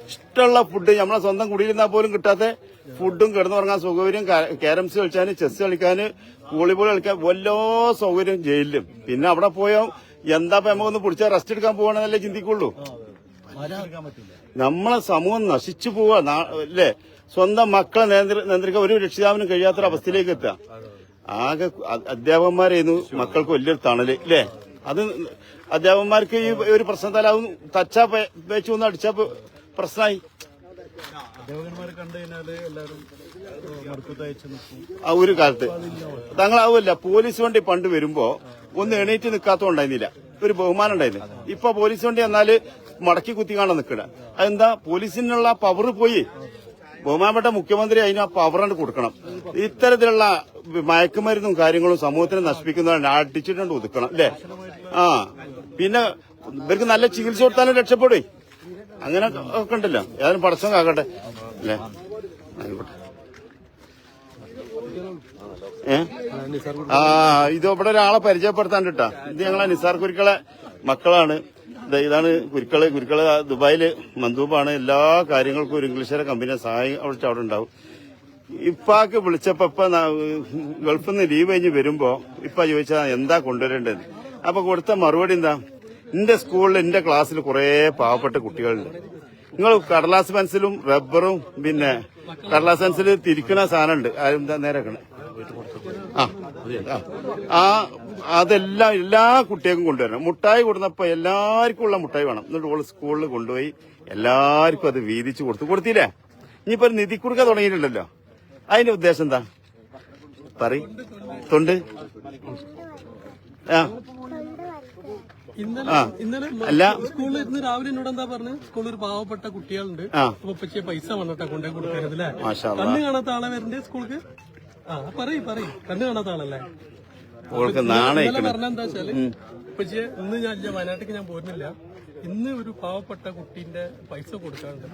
ഇഷ്ടമുള്ള ഫുഡ്. നമ്മളെ സ്വന്തം കുടിയിരുന്നാൽ പോലും കിട്ടാത്ത ഫുഡും, കിടന്നുറങ്ങാൻ സൗകര്യം, ക്യാരംസ് കളിച്ചാന്, ചെസ് കളിക്കാന്, വോളിബോൾ കളിക്കാൻ വല്ലോ സൗകര്യം ജയിലിലും. പിന്നെ അവിടെ പോയോ എന്താ നമുക്കൊന്ന് പിടിച്ചാൽ റെസ്റ്റ് എടുക്കാൻ പോവാണെന്നല്ലേ ചിന്തിക്കുള്ളൂ. നമ്മളെ സമൂഹം നശിച്ചു പോവാ അല്ലേ. സ്വന്തം മക്കളെ നിയന്ത്രിക്കാൻ ഒരു രക്ഷിതാവിനും കഴിയാത്തൊരവസ്ഥയിലേക്ക് എത്തുക. ആകെ അധ്യാപകന്മാരായിരുന്നു മക്കൾക്ക് വലിയൊരു തണല് അല്ലേ. അത് അധ്യാപകന്മാർക്ക് ഈ ഒരു പ്രശ്നത്താലാവും തച്ചാ വെച്ച് ഒന്ന് അടിച്ചാ പ്രശ്നമായി. അധ്യാപകന്മാരെ കണ്ടു കഴിഞ്ഞാല് എല്ലാവരും ആ ഒരു കാലത്ത് തങ്ങളാവില്ല. പോലീസ് വണ്ടി പണ്ട് വരുമ്പോ ഒന്ന് എണീറ്റ് നിൽക്കാത്തോണ്ടായിരുന്നില്ല, ഒരു ബഹുമാനം ഉണ്ടായിരുന്നു. ഇപ്പൊ പോലീസ് വണ്ടി എന്നാല് മടക്കി കുത്തി കാണാൻ നിൽക്കണ. അതെന്താ പോലീസിനുള്ള പവർ പോയി. ബഹുമാനപ്പെട്ട മുഖ്യമന്ത്രി അതിന് ആ പവറാണ് കൊടുക്കണം. ഇത്തരത്തിലുള്ള മയക്കുമരുന്നും കാര്യങ്ങളും സമൂഹത്തിനെ നശിപ്പിക്കുന്നതാണ് അടിച്ചിട്ടുണ്ട് ഒതുക്കണം അല്ലേ. ആ പിന്നെ ഇവർക്ക് നല്ല ചികിത്സ കൊടുത്താലും രക്ഷപ്പെടും. അങ്ങനെ ഒക്കെ ഉണ്ടല്ലോ. ഏതായാലും പടക്കം കാക്കട്ടെ അല്ലേ. ഇത് ഇവിടെ ഒരാളെ പരിചയപ്പെടുത്താൻ കേട്ടാ. ഇത് ഞങ്ങളെ നിസാർ കുരുക്കളെ മക്കളാണ്. ഇതാണ് കുരുക്കള് ദുബായില് മന്ദൂബാണ്. എല്ലാ കാര്യങ്ങൾക്കും ഒരു ഇംഗ്ലീഷുകാരെ കമ്പനിയെ സഹായം അവിടെ ഉണ്ടാവും. ഇപ്പാക്ക് വിളിച്ചപ്പോ ഗൾഫിൽ നിന്ന് ലീവ് കഴിഞ്ഞ് വരുമ്പോ ഇപ്പ ചോദിച്ചാ എന്താ കൊണ്ടുവരേണ്ടത്. അപ്പൊ കൊടുത്ത മറുപടി എന്താ, എന്റെ സ്കൂളിൽ എന്റെ ക്ലാസ്സിൽ കുറെ പാവപ്പെട്ട കുട്ടികളുണ്ട്. നിങ്ങൾ കടലാസ് പെൻസിലും റബ്ബറും പിന്നെ കടലാസ് പെൻസിൽ തിരിക്കണ സാധനമുണ്ട്, എന്താ നേരെക്കണേ അതെല്ലാം എല്ലാ കുട്ടികൾക്കും കൊണ്ടുവരണം. മുട്ടായി കൊടുന്നപ്പോ എല്ലാവർക്കും ഉള്ള മുട്ടായി വേണം. എന്നിട്ട് ഓള് സ്കൂളിൽ കൊണ്ടുപോയി എല്ലാവർക്കും അത് വീതിച്ചു കൊടുത്തില്ലേ. ഇനിയിപ്പോ ഒരു നിധി കൊടുക്ക തുടങ്ങിയിട്ടുണ്ടല്ലോ. അതിന്റെ ഉദ്ദേശം എന്താ തൊണ്ട് ഇന്നലെ സ്കൂളിൽ ഇന്ന് രാവിലെ എന്നോട് എന്താ പറഞ്ഞു, സ്കൂളിൽ ഒരു പാവപ്പെട്ട കുട്ടികളുണ്ട്, അപ്പൊ പക്ഷേ പൈസ വന്നിട്ടാ കൊണ്ടേ കൊടുക്കരുതല്ലേ. കണ്ണ് കാണാത്ത ആളെ വരണ്ടേ സ്കൂൾക്ക്. പറയും കണ്ണ് കാണാത്ത ആളല്ലേ. പറഞ്ഞ എന്താ വെച്ചാല് പക്ഷേ ഇന്ന് ഞാൻ വയനാട്ടിലേക്ക് ഞാൻ പോരുന്നില്ല. ഇന്ന് ഒരു പാവപ്പെട്ട കുട്ടീന്റെ പൈസ കൊടുക്കാറുണ്ട്.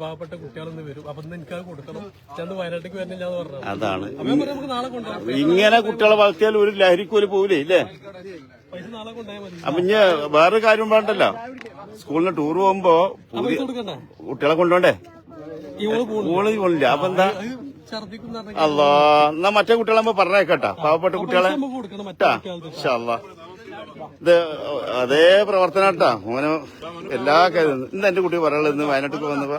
പാവപ്പെട്ട കുട്ടികളൊന്ന് വരും, അപ്പൊ ഇന്ന് എനിക്കത് കൊടുക്കണം. ഞാൻ വയനാട്ടിലേക്ക് വരുന്നില്ല എന്ന് പറഞ്ഞു. അതാണ് നമുക്ക് നാളെ കൊണ്ടുപോകാം. ഇങ്ങനെ കുട്ടികളെ വളർത്തിയാൽ ഒരു ലഹരിക്കോല് പോവില്ലേ ഇല്ലേ. പൈസ നാളെ കൊണ്ടുപോയാൽ മതി. അപ്പൊ ഇനി വേറൊരു കാര്യം വേണ്ടല്ലോ, സ്കൂളിന് ടൂർ പോകുമ്പോ കുട്ടികളെ കൊണ്ടോണ്ടേ. സ്കൂളിൽ കൊണ്ടില്ല. അപ്പൊ എന്താ അല്ലാ, എന്നാ മറ്റേ കുട്ടികളാകുമ്പോ പറഞ്ഞേക്കട്ടാ, പാവപ്പെട്ട കുട്ടികളെ. ഇത് അതേ പ്രവർത്തനാട്ടാ മോനെ എല്ലാ കാര്യം. ഇന്ന് എന്റെ കുട്ടി പറയാനുള്ളത് ഇന്ന് വയനാട്ടിൽ വന്നപ്പോ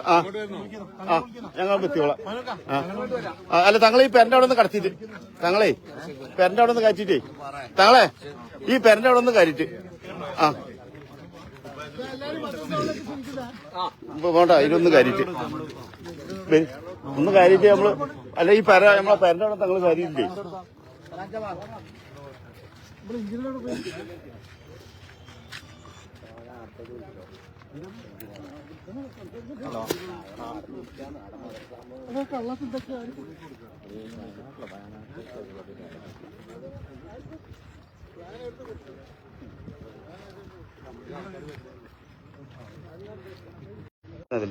ഞങ്ങൾ എത്തിയോളാം. അല്ല തങ്ങളെ ഈ പെരന്റെ അവിടെ നിന്ന് കടത്തിട്ട്, തങ്ങളെ പെരന്റെ അവിടെ നിന്ന് കയറ്റിട്ടേ, തങ്ങളെ ഈ പെരന്റെ അവിടെ നിന്ന് കയറ്റിട്ട് പോണ്ട ഇതിലൊന്ന് കയറ്റിട്ട് ഒന്ന് കയറ്റിട്ട് നമ്മള് അല്ല ഈ പെര നമ്മളെ പെരന്റെ അവിടെ തങ്ങള് കയറ്റിയില്ലേ. അതിൽ